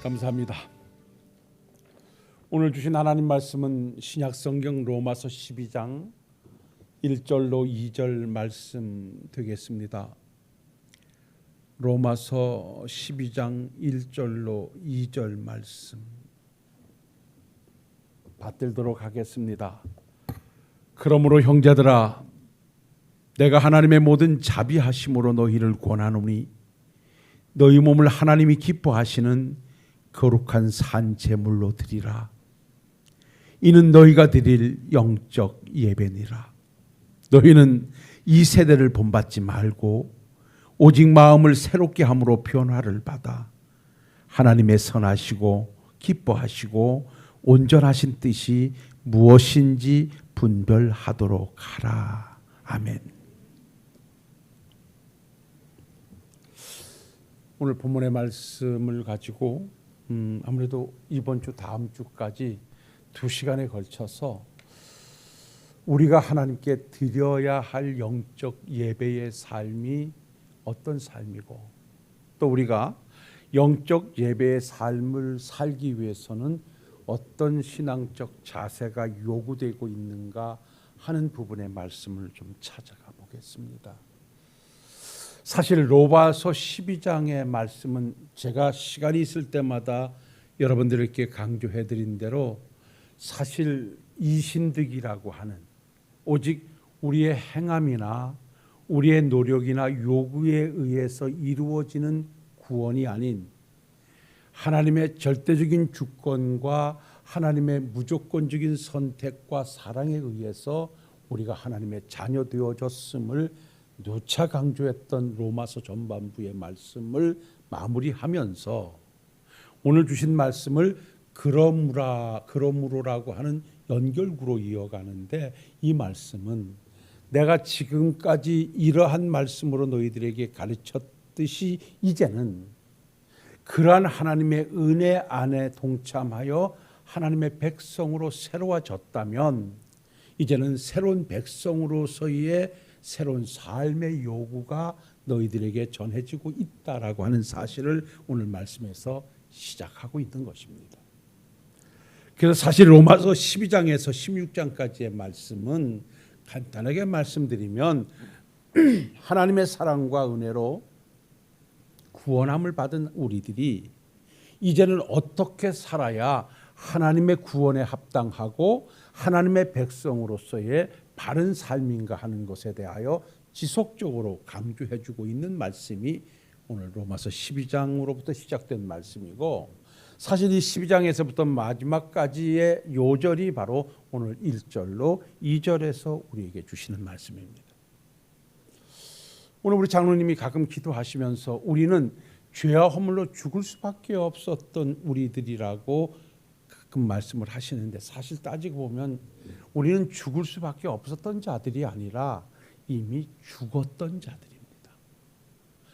감사합니다. 오늘 주신 하나님 말씀은 신약성경 로마서 12장 1절로 2절 말씀 되겠습니다. 로마서 12장 1절로 2절 말씀 받들도록 하겠습니다. 그러므로 형제들아, 내가 하나님의 모든 자비하심으로 너희를 권하노니 너희 몸을 하나님이 기뻐하시는 거룩한 산 제물로 드리라. 이는 너희가 드릴 영적 예배니라. 너희는 이 세대를 본받지 말고 오직 마음을 새롭게 함으로 변화를 받아 하나님의 선하시고 기뻐하시고 온전하신 뜻이 무엇인지 분별하도록 하라. 아멘. 오늘 본문의 말씀을 가지고 아무래도 이번 주 다음 주까지 2시간에 걸쳐서 우리가 하나님께 드려야 할 영적 예배의 삶이 어떤 삶이고 또 우리가 영적 예배의 삶을 살기 위해서는 어떤 신앙적 자세가 요구되고 있는가 하는 부분의 말씀을 좀 찾아가 보겠습니다. 사실 로마서 12장의 말씀은 제가 시간이 있을 때마다 여러분들에게 강조해 드린 대로 사실 이신득이라고 하는 오직 우리의 행함이나 우리의 노력이나 요구에 의해서 이루어지는 구원이 아닌 하나님의 절대적인 주권과 하나님의 무조건적인 선택과 사랑에 의해서 우리가 하나님의 자녀 되어졌음을 누차 강조했던 로마서 전반부의 말씀을 마무리하면서 오늘 주신 말씀을 그러므로라고 하는 연결구로 이어가는데, 이 말씀은 내가 지금까지 이러한 말씀으로 너희들에게 가르쳤듯이 이제는 그러한 하나님의 은혜 안에 동참하여 하나님의 백성으로 새로워졌다면 이제는 새로운 백성으로서의 새로운 삶의 요구가 너희들에게 전해지고 있다라고 하는 사실을 오늘 말씀에서 시작하고 있는 것입니다. 그래서 사실 로마서 12장에서 16장까지의 말씀은 간단하게 말씀드리면 하나님의 사랑과 은혜로 구원함을 받은 우리들이 이제는 어떻게 살아야 하나님의 구원에 합당하고 하나님의 백성으로서의 바른 삶인가 하는 것에 대하여 지속적으로 강조해주고 있는 말씀이 오늘 로마서 12장으로부터 시작된 말씀이고, 사실 이 12장에서부터 마지막까지의 요절이 바로 오늘 1절로 2절에서 우리에게 주시는 말씀입니다. 오늘 우리 장로님이 가끔 기도하시면서 우리는 죄와 허물로 죽을 수밖에 없었던 우리들이라고 가끔 말씀을 하시는데, 사실 따지고 보면 우리는 죽을 수밖에 없었던 자들이 아니라 이미 죽었던 자들입니다.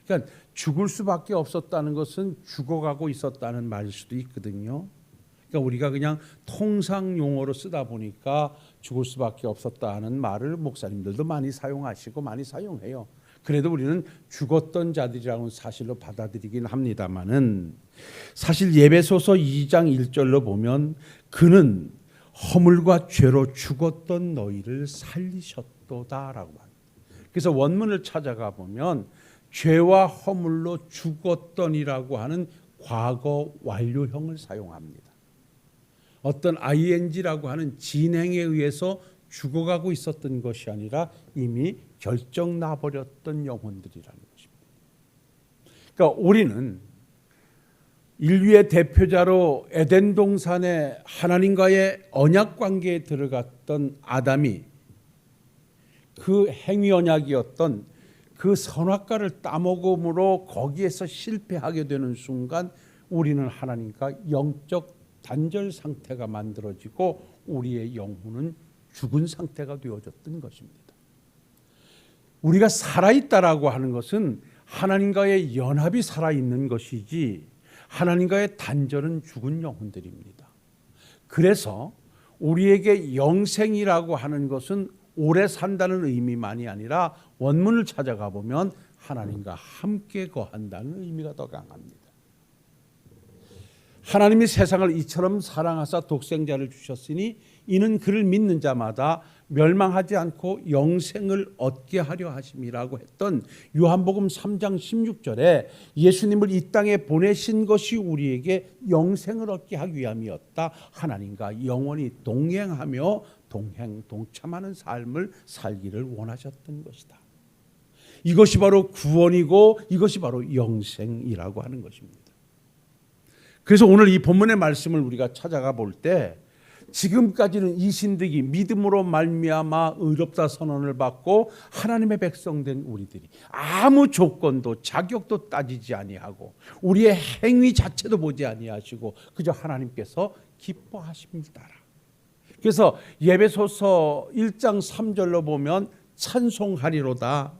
그러니까 죽을 수밖에 없었다는 것은 죽어가고 있었다는 말일 수도 있거든요. 그러니까 우리가 그냥 통상 용어로 쓰다 보니까 죽을 수밖에 없었다는 말을 목사님들도 많이 사용하시고 많이 사용해요. 그래도 우리는 죽었던 자들이라는 사실로 받아들이긴 합니다만은, 사실 예배소서 2장 1절로 보면 그는 허물과 죄로 죽었던 너희를 살리셨도다라고 합니다. 그래서 원문을 찾아가 보면 죄와 허물로 죽었던이라고 하는 과거 완료형을 사용합니다. 어떤 ing라고 하는 진행에 의해서 죽어가고 있었던 것이 아니라 이미 결정 나버렸던 영혼들이라는 것입니다. 그러니까 우리는 인류의 대표자로 에덴 동산에 하나님과의 언약 관계에 들어갔던 아담이 그 행위 언약이었던 그 선악과를 따먹음으로 거기에서 실패하게 되는 순간 우리는 하나님과 영적 단절 상태가 만들어지고 우리의 영혼은 죽은 상태가 되어졌던 것입니다. 우리가 살아있다라고 하는 것은 하나님과의 연합이 살아있는 것이지 하나님과의 단절은 죽은 영혼들입니다. 그래서 우리에게 영생이라고 하는 것은 오래 산다는 의미만이 아니라 원문을 찾아가 보면 하나님과 함께 거한다는 의미가 더 강합니다. 하나님이 세상을 이처럼 사랑하사 독생자를 주셨으니 이는 그를 믿는 자마다 멸망하지 않고 영생을 얻게 하려 하심이라고 했던 요한복음 3장 16절에 예수님을 이 땅에 보내신 것이 우리에게 영생을 얻게 하기 위함이었다. 하나님과 영원히 동행하며 동참하는 삶을 살기를 원하셨던 것이다. 이것이 바로 구원이고 이것이 바로 영생이라고 하는 것입니다. 그래서 오늘 이 본문의 말씀을 우리가 찾아가 볼 때 지금까지는 이 신득이 믿음으로 말미암아 의롭다 선언을 받고 하나님의 백성된 우리들이 아무 조건도 자격도 따지지 아니하고 우리의 행위 자체도 보지 아니하시고 그저 하나님께서 기뻐하십니다. 그래서 예배소서 1장 3절로 보면 찬송하리로다.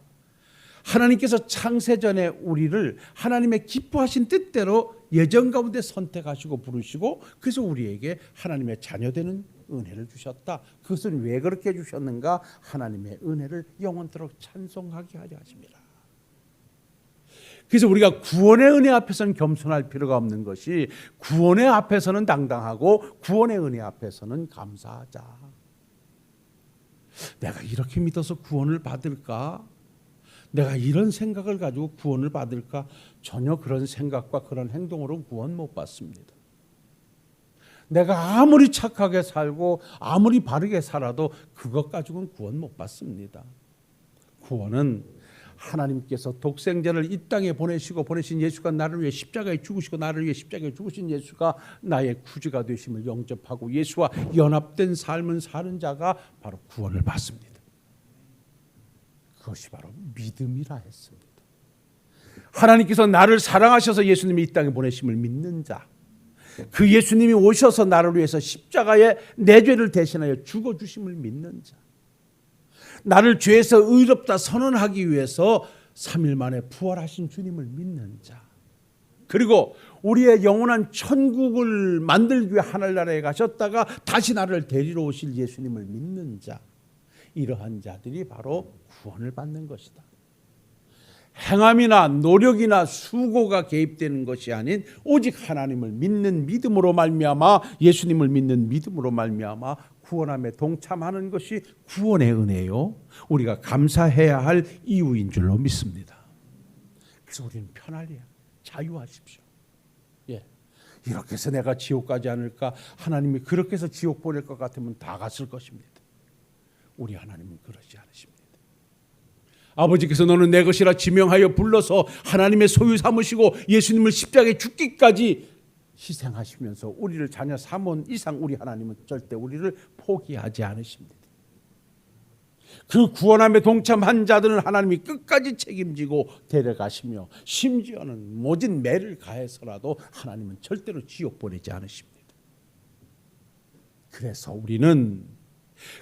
하나님께서 창세전에 우리를 하나님의 기뻐하신 뜻대로 예정 가운데 선택하시고 부르시고 그래서 우리에게 하나님의 자녀되는 은혜를 주셨다. 그것은 왜 그렇게 주셨는가? 하나님의 은혜를 영원토록 찬송하게 하려 하십니다. 그래서 우리가 구원의 은혜 앞에서는 겸손할 필요가 없는 것이 구원의 앞에서는 당당하고 구원의 은혜 앞에서는 감사하자. 내가 이렇게 믿어서 구원을 받을까? 내가 이런 생각을 가지고 구원을 받을까? 전혀 그런 생각과 그런 행동으로 구원 못 받습니다. 내가 아무리 착하게 살고 아무리 바르게 살아도 그것 가지고는 구원 못 받습니다. 구원은 하나님께서 독생자를 이 땅에 보내신 예수가 나를 위해 십자가에 죽으시고 나를 위해 십자가에 죽으신 예수가 나의 구주가 되심을 영접하고 예수와 연합된 삶을 사는 자가 바로 구원을 받습니다. 그것이 바로 믿음이라 했습니다. 하나님께서 나를 사랑하셔서 예수님이 이 땅에 보내심을 믿는 자, 그 예수님이 오셔서 나를 위해서 십자가에 내 죄를 대신하여 죽어주심을 믿는 자, 나를 죄에서 의롭다 선언하기 위해서 3일 만에 부활하신 주님을 믿는 자, 그리고 우리의 영원한 천국을 만들기 위해 하늘나라에 가셨다가 다시 나를 데리러 오실 예수님을 믿는 자, 이러한 자들이 바로 구원을 받는 것이다. 행함이나 노력이나 수고가 개입되는 것이 아닌 오직 하나님을 믿는 믿음으로 말미암아 예수님을 믿는 믿음으로 말미암아 구원함에 동참하는 것이 구원의 은혜요. 우리가 감사해야 할 이유인 줄로 믿습니다. 그래서 우리는 편하리야. 자유하십시오. 예. 이렇게 해서 내가 지옥 가지 않을까? 하나님이 그렇게 해서 지옥 보낼 것 같으면 다 갔을 것입니다. 우리 하나님은 그러지 않으십니다. 아버지께서 너는 내 것이라 지명하여 불러서 하나님의 소유 삼으시고 예수님을 십자가에 죽기까지 희생하시면서 우리를 자녀 삼은 이상 우리 하나님은 절대 우리를 포기하지 않으십니다. 그 구원함에 동참한 자들은 하나님이 끝까지 책임지고 데려가시며 심지어는 모진 매를 가해서라도 하나님은 절대로 지옥 보내지 않으십니다. 그래서 우리는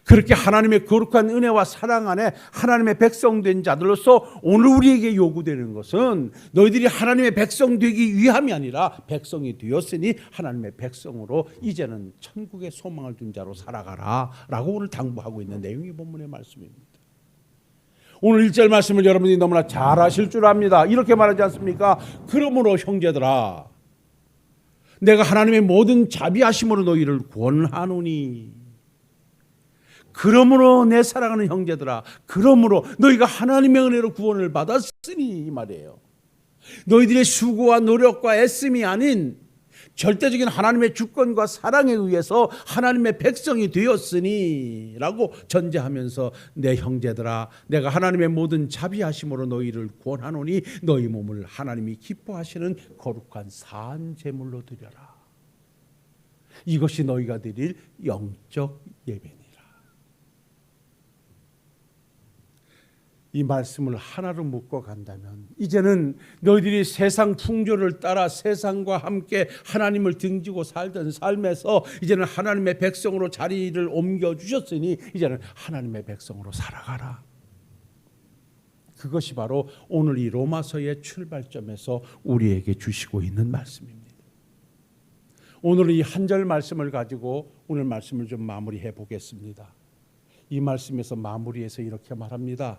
그렇게 하나님의 거룩한 은혜와 사랑 안에 하나님의 백성된 자들로서 오늘 우리에게 요구되는 것은 너희들이 하나님의 백성 되기 위함이 아니라 백성이 되었으니 하나님의 백성으로 이제는 천국의 소망을 둔 자로 살아가라 라고 오늘 당부하고 있는 내용이 본문의 말씀입니다. 오늘 1절 말씀을 여러분이 너무나 잘 아실 줄 압니다. 이렇게 말하지 않습니까? 그러므로 형제들아 내가 하나님의 모든 자비하심으로 너희를 구원하노니 그러므로 내 사랑하는 형제들아 그러므로 너희가 하나님의 은혜로 구원을 받았으니 이 말이에요. 너희들의 수고와 노력과 애씀이 아닌 절대적인 하나님의 주권과 사랑에 의해서 하나님의 백성이 되었으니 라고 전제하면서 내 형제들아 내가 하나님의 모든 자비하심으로 너희를 구원하노니 너희 몸을 하나님이 기뻐하시는 거룩한 산 제물로 드려라. 이것이 너희가 드릴 영적 예배니 이 말씀을 하나로 묶어 간다면 이제는 너희들이 세상 풍조를 따라 세상과 함께 하나님을 등지고 살던 삶에서 이제는 하나님의 백성으로 자리를 옮겨주셨으니 이제는 하나님의 백성으로 살아가라. 그것이 바로 오늘 이 로마서의 출발점에서 우리에게 주시고 있는 말씀입니다. 오늘 이 한 절 말씀을 가지고 오늘 말씀을 좀 마무리해 보겠습니다. 이 말씀에서 마무리해서 이렇게 말합니다.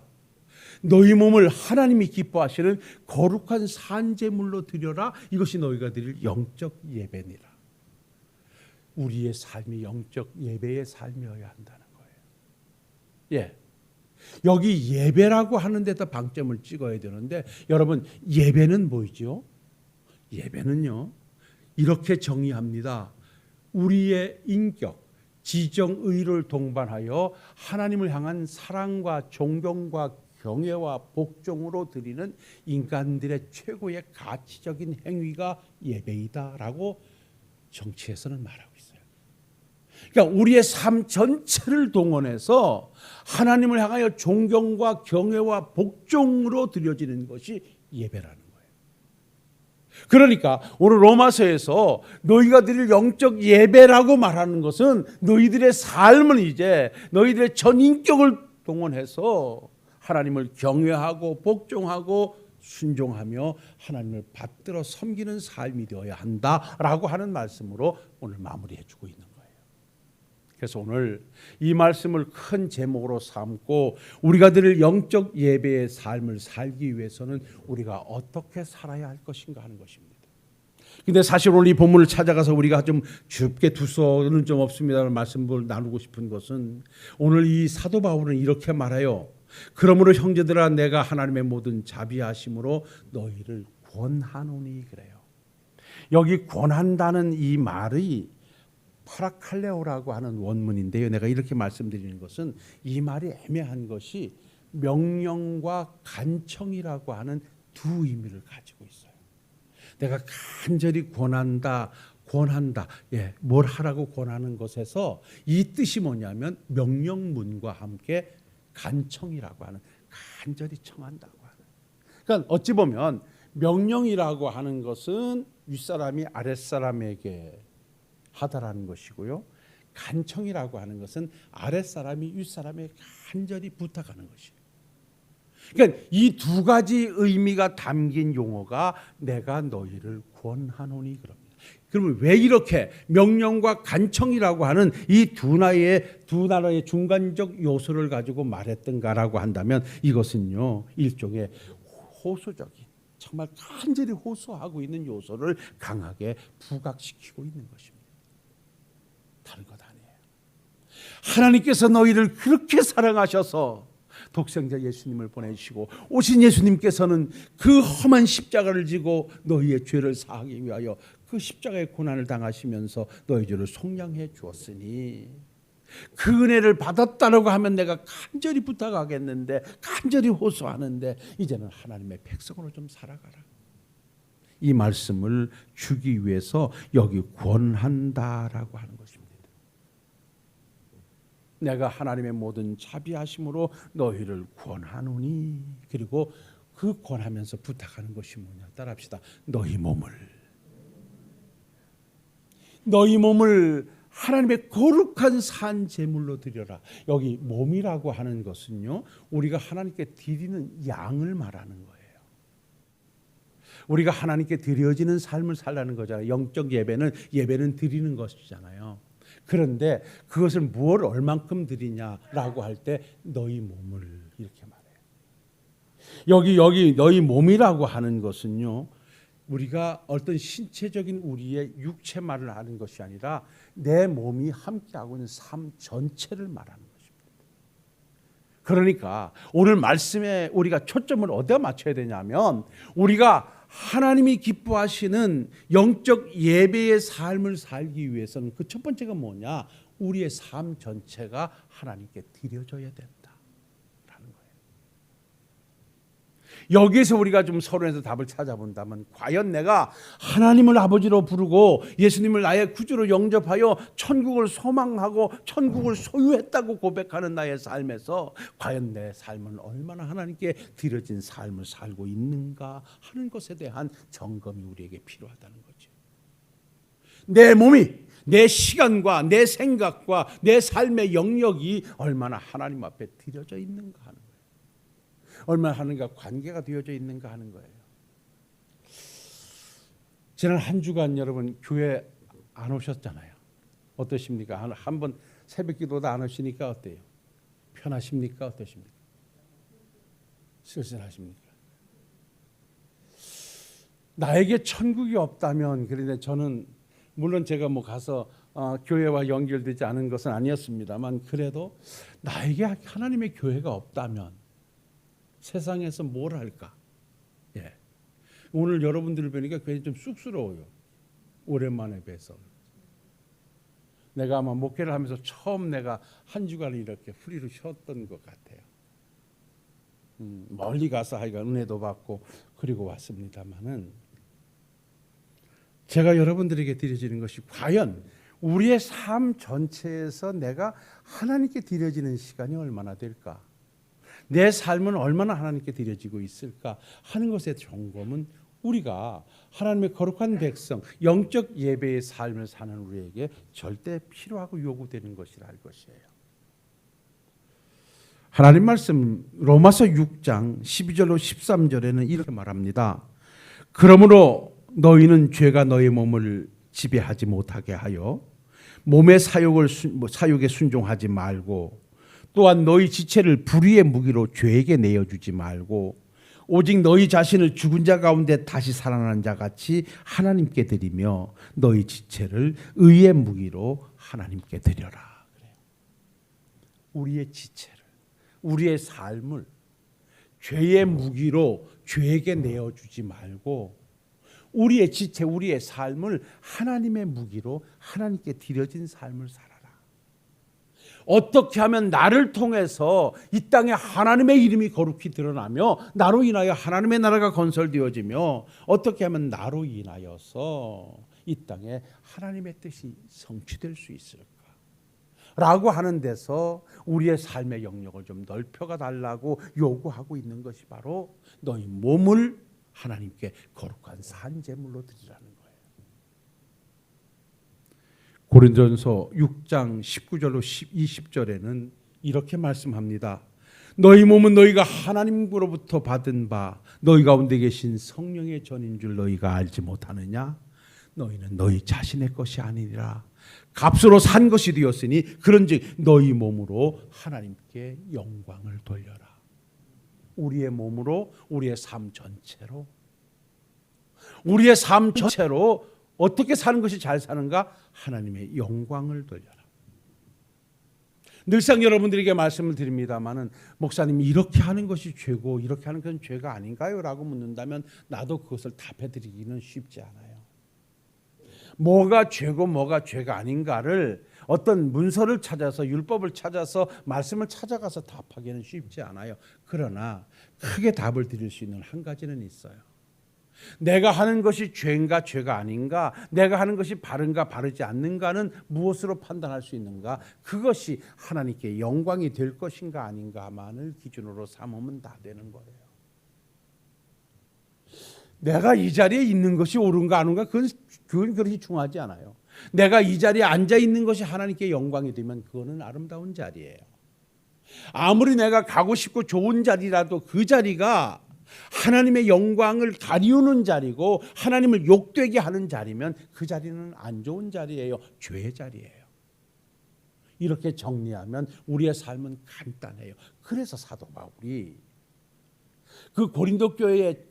너희 몸을 하나님이 기뻐하시는 거룩한 산제물로 드려라. 이것이 너희가 드릴 영적 예배니라. 우리의 삶이 영적 예배의 삶이어야 한다는 거예요. 예. 여기 예배라고 하는 데다 방점을 찍어야 되는데 여러분 예배는 뭐죠? 예배는요. 이렇게 정의합니다. 우리의 인격, 지정 의를 동반하여 하나님을 향한 사랑과 존경과 경외와 복종으로 드리는 인간들의 최고의 가치적인 행위가 예배이다라고 정치에서는 말하고 있어요. 그러니까 우리의 삶 전체를 동원해서 하나님을 향하여 존경과 경외와 복종으로 드려지는 것이 예배라는 거예요. 그러니까 오늘 로마서에서 너희가 드릴 영적 예배라고 말하는 것은 너희들의 삶은 이제 너희들의 전인격을 동원해서 하나님을 경외하고 복종하고 순종하며 하나님을 받들어 섬기는 삶이 되어야 한다라고 하는 말씀으로 오늘 마무리해 주고 있는 거예요. 그래서 오늘 이 말씀을 큰 제목으로 삼고 우리가 드릴 영적 예배의 삶을 살기 위해서는 우리가 어떻게 살아야 할 것인가 하는 것입니다. 근데 사실 오늘 이 본문을 찾아가서 우리가 좀 좁게 두서는 좀 없습니다라는 말씀을 나누고 싶은 것은 오늘 이 사도 바울은 이렇게 말해요. 그러므로 형제들아 내가 하나님의 모든 자비하심으로 너희를 권하노니 그래요. 여기 권한다는 이 말이 파라칼레오라고 하는 원문인데요. 내가 이렇게 말씀드리는 것은 이 말이 애매한 것이 명령과 간청이라고 하는 두 의미를 가지고 있어요. 내가 간절히 권한다. 예, 뭘 하라고 권하는 것에서 이 뜻이 뭐냐면 명령문과 함께 간청이라고 하는 간절히 청한다고 하는. 그러니까 어찌 보면 명령이라고 하는 것은 윗사람이 아랫사람에게 하다라는 것이고요. 간청이라고 하는 것은 아랫사람이 윗사람에게 간절히 부탁하는 것이에요. 그러니까 이 두 가지 의미가 담긴 용어가 내가 너희를 권하노니 그럽니다. 그러면 왜 이렇게 명령과 간청이라고 하는 이 두 나라의 중간적 요소를 가지고 말했던가라고 한다면 이것은요 일종의 호소적인 정말 간절히 호소하고 있는 요소를 강하게 부각시키고 있는 것입니다. 다른 것 아니에요. 하나님께서 너희를 그렇게 사랑하셔서 독생자 예수님을 보내시고 오신 예수님께서는 그 험한 십자가를 지고 너희의 죄를 사하기 위하여 그 십자가의 고난을 당하시면서 너희 죄를 속량해 주었으니 그 은혜를 받았다라고 하면 내가 간절히 부탁하겠는데 간절히 호소하는데 이제는 하나님의 백성으로 좀 살아가라. 이 말씀을 주기 위해서 여기 권한다라고 하는 것입니다. 내가 하나님의 모든 자비하심으로 너희를 권하노니 그리고 그 권하면서 부탁하는 것이 뭐냐 따라합시다. 너희 몸을 하나님의 거룩한 산 제물로 드려라. 여기 몸이라고 하는 것은요 우리가 하나님께 드리는 양을 말하는 거예요. 우리가 하나님께 드려지는 삶을 살라는 거잖아요. 영적 예배는 드리는 것이잖아요. 그런데 그것을 무엇을 얼만큼 드리냐라고 할 때 너희 몸을 이렇게 말해요. 여기 너희 몸이라고 하는 것은요. 우리가 어떤 신체적인 우리의 육체만을 하는 것이 아니라 내 몸이 함께하고 있는 삶 전체를 말하는 것입니다. 그러니까 오늘 말씀에 우리가 초점을 어디다 맞춰야 되냐면 우리가 하나님이 기뻐하시는 영적 예배의 삶을 살기 위해서는 그 첫 번째가 뭐냐? 우리의 삶 전체가 하나님께 드려져야 된다라는 거예요. 여기에서 우리가 좀 서론에서 답을 찾아본다면 과연 내가 하나님을 아버지로 부르고 예수님을 나의 구주로 영접하여 천국을 소망하고 천국을 소유했다고 고백하는 나의 삶에서 과연 내 삶은 얼마나 하나님께 드려진 삶을 살고 있는가 하는 것에 대한 점검이 우리에게 필요하다는 거죠. 내 몸이 내 시간과 내 생각과 내 삶의 영역이 얼마나 하나님 앞에 드려져 있는가 하는 거예요. 얼마나 하나님과 관계가 되어져 있는가 하는 거예요. 지난 한 주간 여러분 교회 안 오셨잖아요. 어떠십니까? 한번 새벽 기도도 안 오시니까 어때요? 편하십니까? 어떠십니까? 쓸쓸하십니까? 나에게 천국이 없다면 그런데 저는 물론 제가 가서 교회와 연결되지 않은 것은 아니었습니다만 그래도 나에게 하나님의 교회가 없다면 세상에서 뭘 할까? 예. 오늘 여러분들을 뵈니까 괜히 좀 쑥스러워요. 오랜만에 뵈서. 내가 아마 목회를 하면서 처음 내가 한 주간을 이렇게 프리로 쉬었던 것 같아요. 멀리 가서 하여간 은혜도 받고 그리고 왔습니다마는 제가 여러분들에게 드려지는 것이 과연 우리의 삶 전체에서 내가 하나님께 드려지는 시간이 얼마나 될까? 내 삶은 얼마나 하나님께 드려지고 있을까 하는 것의 점검은 우리가 하나님의 거룩한 백성, 영적 예배의 삶을 사는 우리에게 절대 필요하고 요구되는 것이라 할 것이에요. 하나님 말씀 로마서 6장 12절로 13절에는 이렇게 말합니다. 그러므로 너희는 죄가 너희 몸을 지배하지 못하게 하여 몸의 사욕에 순종하지 말고 또한 너희 지체를 불의의 무기로 죄에게 내어주지 말고 오직 너희 자신을 죽은 자 가운데 다시 살아나는 자 같이 하나님께 드리며 너희 지체를 의의 무기로 하나님께 드려라. 우리의 지체를, 우리의 삶을 죄의 무기로 죄에게 내어주지 말고 우리의 지체, 우리의 삶을 하나님의 무기로 하나님께 드려진 삶을 살아라. 어떻게 하면 나를 통해서 이 땅에 하나님의 이름이 거룩히 드러나며 나로 인하여 하나님의 나라가 건설되어지며 어떻게 하면 나로 인하여서 이 땅에 하나님의 뜻이 성취될 수 있을까? 라고 하는 데서 우리의 삶의 영역을 좀 넓혀가 달라고 요구하고 있는 것이 바로 너희 몸을 하나님께 거룩한 산 제물로 드리라는 거예요. 고린도전서 6장 19절로 20절에는 이렇게 말씀합니다. 너희 몸은 너희가 하나님으로부터 받은 바 너희 가운데 계신 성령의 전인 줄 너희가 알지 못하느냐? 너희는 너희 자신의 것이 아니라 값으로 산 것이 되었으니 그런즉 너희 몸으로 하나님께 영광을 돌려라. 우리의 몸으로 우리의 삶 전체로 우리의 삶 전체로 어떻게 사는 것이 잘 사는가? 하나님의 영광을 돌려라. 늘상 여러분들에게 말씀을 드립니다마는 목사님이 이렇게 하는 것이 죄고 이렇게 하는 것은 죄가 아닌가요? 라고 묻는다면 나도 그것을 답해드리기는 쉽지 않아요. 뭐가 죄고 뭐가 죄가 아닌가를 어떤 문서를 찾아서 율법을 찾아서 말씀을 찾아가서 답하기는 쉽지 않아요. 그러나 크게 답을 드릴 수 있는 한 가지는 있어요. 내가 하는 것이 죄인가 죄가 아닌가, 내가 하는 것이 바른가 바르지 않는가는 무엇으로 판단할 수 있는가? 그것이 하나님께 영광이 될 것인가 아닌가만을 기준으로 삼으면 다 되는 거예요. 내가 이 자리에 있는 것이 옳은가 안 옳은가 그건 그렇게 중요하지 않아요. 내가 이 자리에 앉아 있는 것이 하나님께 영광이 되면 그거는 아름다운 자리예요. 아무리 내가 가고 싶고 좋은 자리라도 그 자리가 하나님의 영광을 가리우는 자리고 하나님을 욕되게 하는 자리면 그 자리는 안 좋은 자리예요. 죄의 자리예요. 이렇게 정리하면 우리의 삶은 간단해요. 그래서 사도 바울이 그 고린도 교회의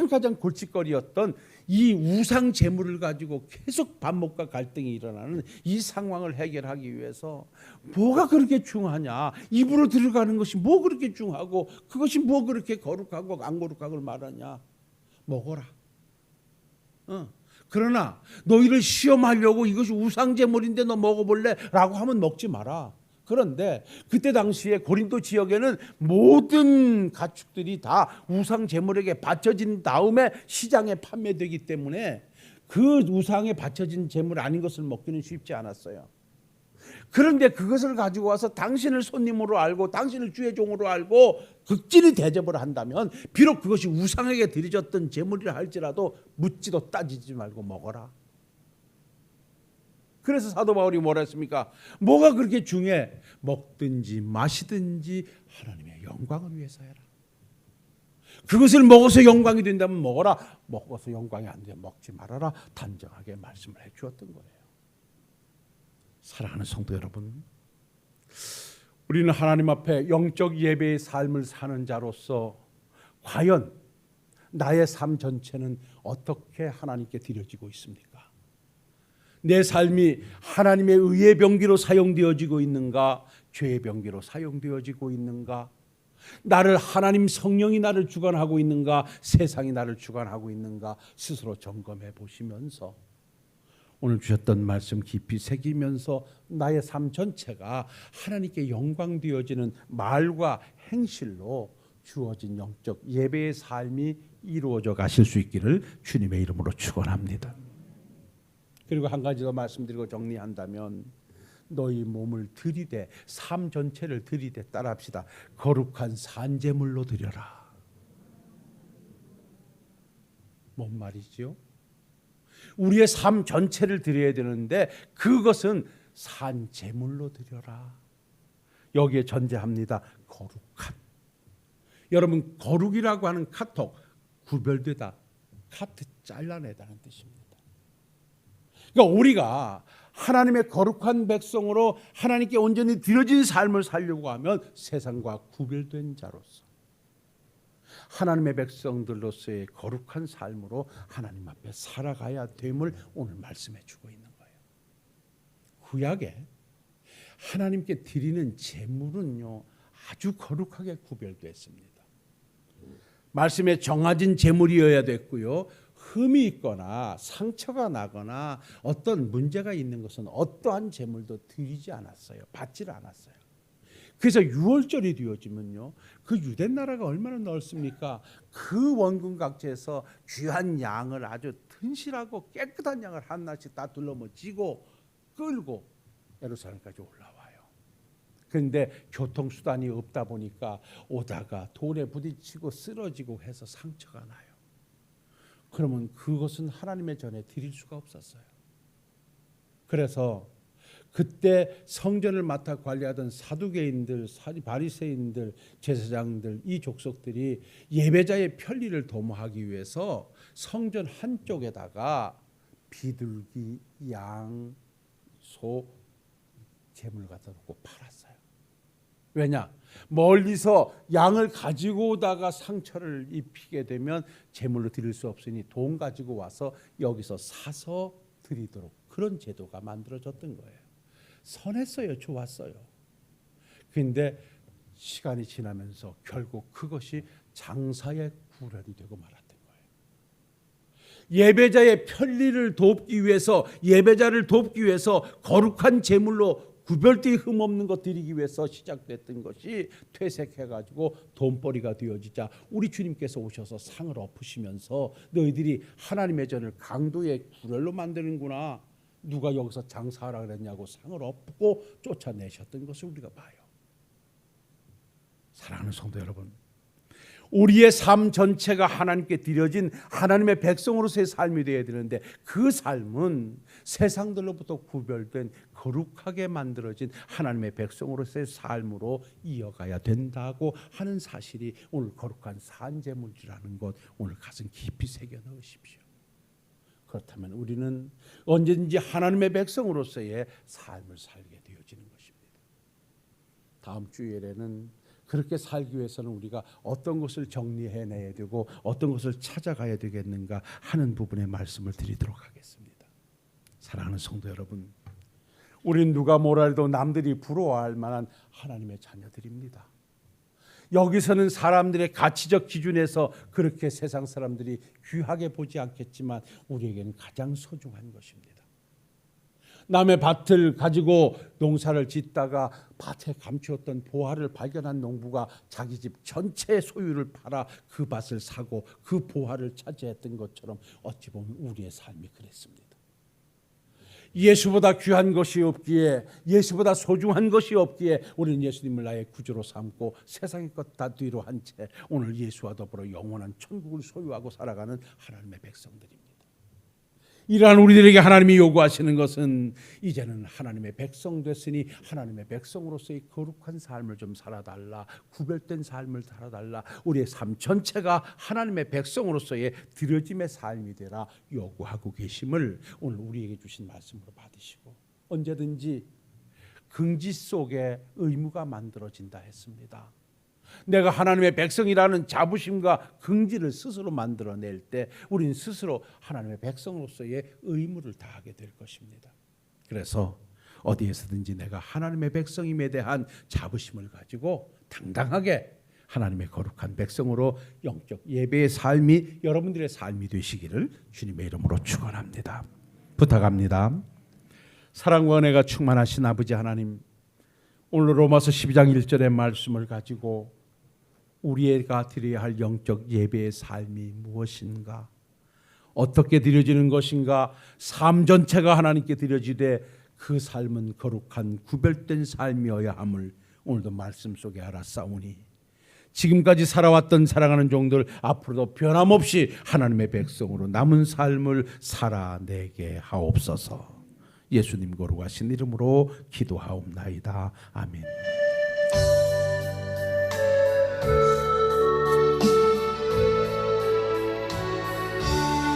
가장 골칫거리였던 이 우상 제물을 가지고 계속 반목과 갈등이 일어나는 이 상황을 해결하기 위해서 뭐가 그렇게 중요하냐, 입으로 들어가는 것이 뭐 그렇게 중요하고 그것이 뭐 그렇게 거룩하고 안 거룩하고 말하냐, 먹어라. 그러나 너희를 시험하려고 이것이 우상 제물인데 너 먹어볼래? 라고 하면 먹지 마라. 그런데 그때 당시에 고린도 지역에는 모든 가축들이 다 우상 제물에게 바쳐진 다음에 시장에 판매되기 때문에 그 우상에 바쳐진 제물 아닌 것을 먹기는 쉽지 않았어요. 그런데 그것을 가지고 와서 당신을 손님으로 알고 당신을 주의 종으로 알고 극진히 대접을 한다면 비록 그것이 우상에게 드려졌던 제물이라 할지라도 묻지도 따지지 말고 먹어라. 그래서 사도 바울이 뭐라 했습니까? 뭐가 그렇게 중요해? 먹든지 마시든지 하나님의 영광을 위해서 해라. 그것을 먹어서 영광이 된다면 먹어라. 먹어서 영광이 안 되면 먹지 말아라. 단정하게 말씀을 해 주었던 거예요. 사랑하는 성도 여러분, 우리는 하나님 앞에 영적 예배의 삶을 사는 자로서 과연 나의 삶 전체는 어떻게 하나님께 드려지고 있습니까? 내 삶이 하나님의 의의 병기로 사용되어지고 있는가, 죄의 병기로 사용되어지고 있는가, 나를 하나님 성령이 나를 주관하고 있는가, 세상이 나를 주관하고 있는가 스스로 점검해 보시면서 오늘 주셨던 말씀 깊이 새기면서 나의 삶 전체가 하나님께 영광 되어지는 말과 행실로 주어진 영적 예배의 삶이 이루어져 가실 수 있기를 주님의 이름으로 축원합니다. 그리고 한 가지 더 말씀드리고 정리한다면 너희 몸을 들이되 삶 전체를 들이되 따라합시다. 거룩한 산제물로 드려라. 뭔 말이지요? 우리의 삶 전체를 드려야 되는데 그것은 산제물로 드려라. 여기에 전제합니다. 거룩한. 여러분, 거룩이라고 하는 카톡, 구별되다, 카트 잘라내다는 뜻입니다. 그러니까 우리가 하나님의 거룩한 백성으로 하나님께 온전히 드려진 삶을 살려고 하면 세상과 구별된 자로서 하나님의 백성들로서의 거룩한 삶으로 하나님 앞에 살아가야 됨을 오늘 말씀해 주고 있는 거예요. 구약에 하나님께 드리는 제물은요 아주 거룩하게 구별됐습니다. 말씀에 정해진 제물이어야 됐고요. 흠이 있거나 상처가 나거나 어떤 문제가 있는 것은 어떠한 제물도 드리지 않았어요. 받질 않았어요. 그래서 유월절이 되어지면요, 그 유대 나라가 얼마나 넓습니까? 그 원근각지에서 귀한 양을 아주 튼실하고 깨끗한 양을 하나씩 다 둘러머지고 끌고 예루살렘까지 올라와요. 그런데 교통수단이 없다 보니까 오다가 돌에 부딪히고 쓰러지고 해서 상처가 나요. 그러면 그것은 하나님의 전에 드릴 수가 없었어요. 그래서 그때 성전을 맡아 관리하던 사두개인들, 바리새인들, 제사장들, 이 족속들이 예배자의 편리를 도모하기 위해서 성전 한쪽에다가 비둘기, 양, 소 제물 갖다 놓고 팔았어요. 왜냐? 멀리서 양을 가지고 오다가 상처를 입히게 되면 제물로 드릴 수 없으니 돈 가지고 와서 여기서 사서 드리도록 그런 제도가 만들어졌던 거예요. 선했어요. 좋았어요. 그런데 시간이 지나면서 결국 그것이 장사의 구렬이 되고 말았던 거예요. 예배자의 편리를 돕기 위해서, 예배자를 돕기 위해서 거룩한 제물로 구별되이 흠없는 것 드리기 위해서 시작됐던 것이 퇴색해가지고 돈벌이가 되어지자 우리 주님께서 오셔서 상을 엎으시면서 너희들이 하나님의 전을 강도의 구렬로 만드는구나, 누가 여기서 장사하라 그랬냐고 상을 엎고 쫓아내셨던 것을 우리가 봐요. 사랑하는 성도 여러분, 우리의 삶 전체가 하나님께 드려진 하나님의 백성으로서의 삶이 되어야 되는데 그 삶은 세상들로부터 구별된 거룩하게 만들어진 하나님의 백성으로서의 삶으로 이어가야 된다고 하는 사실이 오늘 거룩한 산제물이라는 것, 오늘 가슴 깊이 새겨 넣으십시오. 그렇다면 우리는 언제든지 하나님의 백성으로서의 삶을 살게 되어지는 것입니다. 다음 주일에는 그렇게 살기 위해서는 우리가 어떤 것을 정리해내야 되고 어떤 것을 찾아가야 되겠는가 하는 부분의 말씀을 드리도록 하겠습니다. 사랑하는 성도 여러분, 우린 누가 뭐라 해도 남들이 부러워할 만한 하나님의 자녀들입니다. 여기서는 사람들의 가치적 기준에서 그렇게 세상 사람들이 귀하게 보지 않겠지만 우리에게는 가장 소중한 것입니다. 남의 밭을 가지고 농사를 짓다가 밭에 감추었던 보화를 발견한 농부가 자기 집 전체 소유를 팔아 그 밭을 사고 그 보화를 차지했던 것처럼 어찌 보면 우리의 삶이 그랬습니다. 예수보다 귀한 것이 없기에, 예수보다 소중한 것이 없기에 우리는 예수님을 나의 구주로 삼고 세상의 것 다 뒤로 한 채 오늘 예수와 더불어 영원한 천국을 소유하고 살아가는 하나님의 백성들입니다. 이러한 우리들에게 하나님이 요구하시는 것은 이제는 하나님의 백성 됐으니 하나님의 백성으로서의 거룩한 삶을 좀 살아달라, 구별된 삶을 살아달라, 우리의 삶 전체가 하나님의 백성으로서의 드려짐의 삶이 되라 요구하고 계심을 오늘 우리에게 주신 말씀으로 받으시고, 언제든지 긍지 속에 의무가 만들어진다 했습니다. 내가 하나님의 백성이라는 자부심과 긍지를 스스로 만들어낼 때 우리는 스스로 하나님의 백성으로서의 의무를 다하게 될 것입니다. 그래서 어디에서든지 내가 하나님의 백성임에 대한 자부심을 가지고 당당하게 하나님의 거룩한 백성으로 영적 예배의 삶이 여러분들의 삶이 되시기를 주님의 이름으로 축원합니다. 부탁합니다. 사랑과 은혜가 충만하신 아버지 하나님, 오늘 로마서 12장 1절의 말씀을 가지고 우리가 드려야 할 영적 예배의 삶이 무엇인가, 어떻게 드려지는 것인가, 삶 전체가 하나님께 드려지되 그 삶은 거룩한 구별된 삶이어야 함을 오늘도 말씀 속에 알았사오니 지금까지 살아왔던 사랑하는 종들 앞으로도 변함없이 하나님의 백성으로 남은 삶을 살아내게 하옵소서. 예수님 거룩하신 이름으로 기도하옵나이다. 아멘.